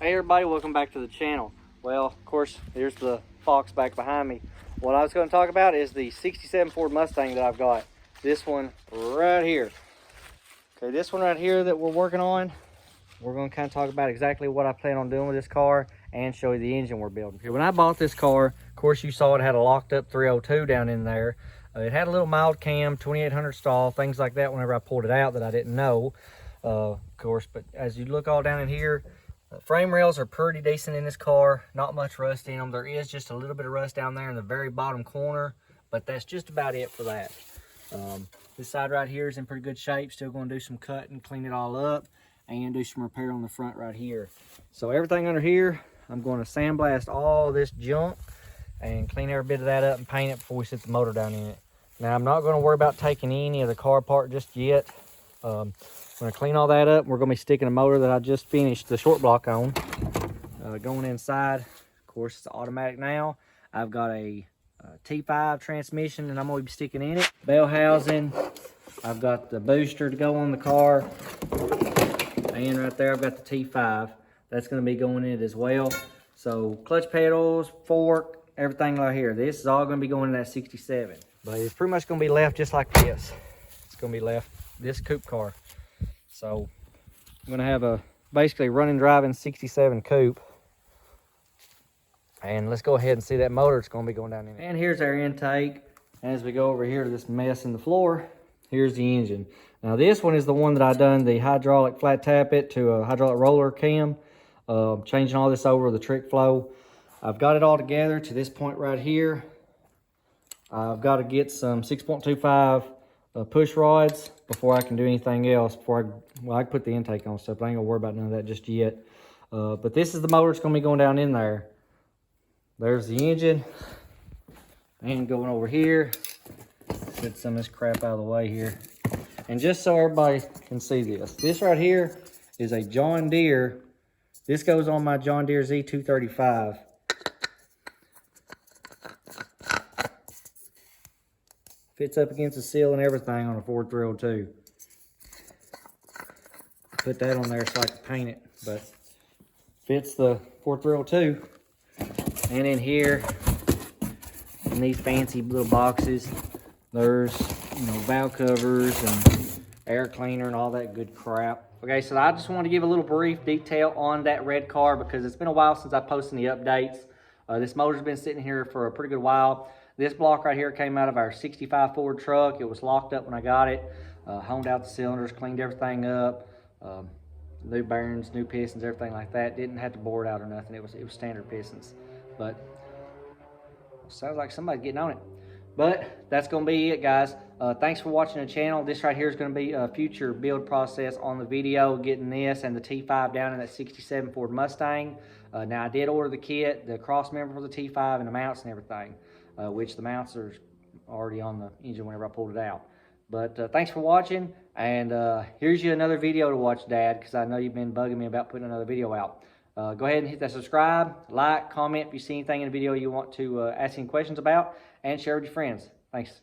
Hey everybody, welcome back to the channel. Well, of course, here's the Fox back behind me. What I was going to talk about is the 67 Ford Mustang that I've got. This one right here. Okay, this one right here that we're working on, we're going to kind of talk about exactly what I plan on doing with this car and show you the engine we're building. When I bought this car, of course you saw it had a locked up 302 down in there. It had a little mild cam, 2800 stall, things like that whenever I pulled it out that I didn't know, of course. But as you look all down in here, frame rails are pretty decent in this car. Not much rust in them. There is just a little bit of rust down there in the very bottom corner, but that's just about it for that. This side right here is in pretty good shape. Still going to do some cutting, clean it all up, and do some repair on the front right here. So everything under here, I'm going to sandblast all this junk and clean every bit of that up and paint it before we set the motor down in it. Now I'm not going to worry about taking any of the car apart just yet. I'm going to clean all that up. We're going to be sticking a motor that I just finished the short block on. Going inside, of course it's automatic now. I've got a T5 transmission and I'm going to be sticking in it. Bell housing. I've got the booster to go on the car. And right there I've got the T5. That's going to be going in it as well. So clutch pedals, fork, everything right here. This is all going to be going in that 67. But it's pretty much going to be left just like this. It's going to be left this coupe car. So I'm going to have a basically running driving 67 coupe. And let's go ahead and see that motor. It's going to be going down in it. And here's our intake. As we go over here to this mess in the floor, here's the engine. Now this one is the one that I done the hydraulic flat tap it to a hydraulic roller cam. Changing all this over with the trick flow. I've got it all together to this point right here. I've got to get some 6.25 push rods before I can do anything else. I can put the intake on stuff, but I ain't gonna worry about none of that just yet. But this is the motor that's gonna be going down in there. There's the engine. And going over here, get some of this crap out of the way here. And just so everybody can see this, this right here is a John Deere. This goes on my John Deere Z235. Fits up against the seal and everything on a Ford 302. Put that on there so I can paint it, but fits the Ford 302. And in here, in these fancy little boxes, there's, you know, valve covers and air cleaner and all that good crap. Okay, so I just want to give a little brief detail on that red car because it's been a while since I posted the updates. This motor's been sitting here for a pretty good while. This block right here came out of our 65 Ford truck. It was locked up when I got it. Honed out the cylinders, cleaned everything up. New bearings, new pistons, everything like that. Didn't have to bore it out or nothing. It was standard pistons. But sounds like somebody's getting on it. But that's going to be it, guys. Thanks for watching the channel. This right here is going to be a future build process on the video, getting this and the T5 down in that 67 Ford Mustang. Now, I did order the kit, the cross member for the T5, and the mounts and everything, which the mounts are already on the engine whenever I pulled it out. But thanks for watching, and here's you another video to watch, Dad, because I know you've been bugging me about putting another video out. Go ahead and hit that subscribe, like, comment if you see anything in the video you want to ask any questions about, and share with your friends. Thanks.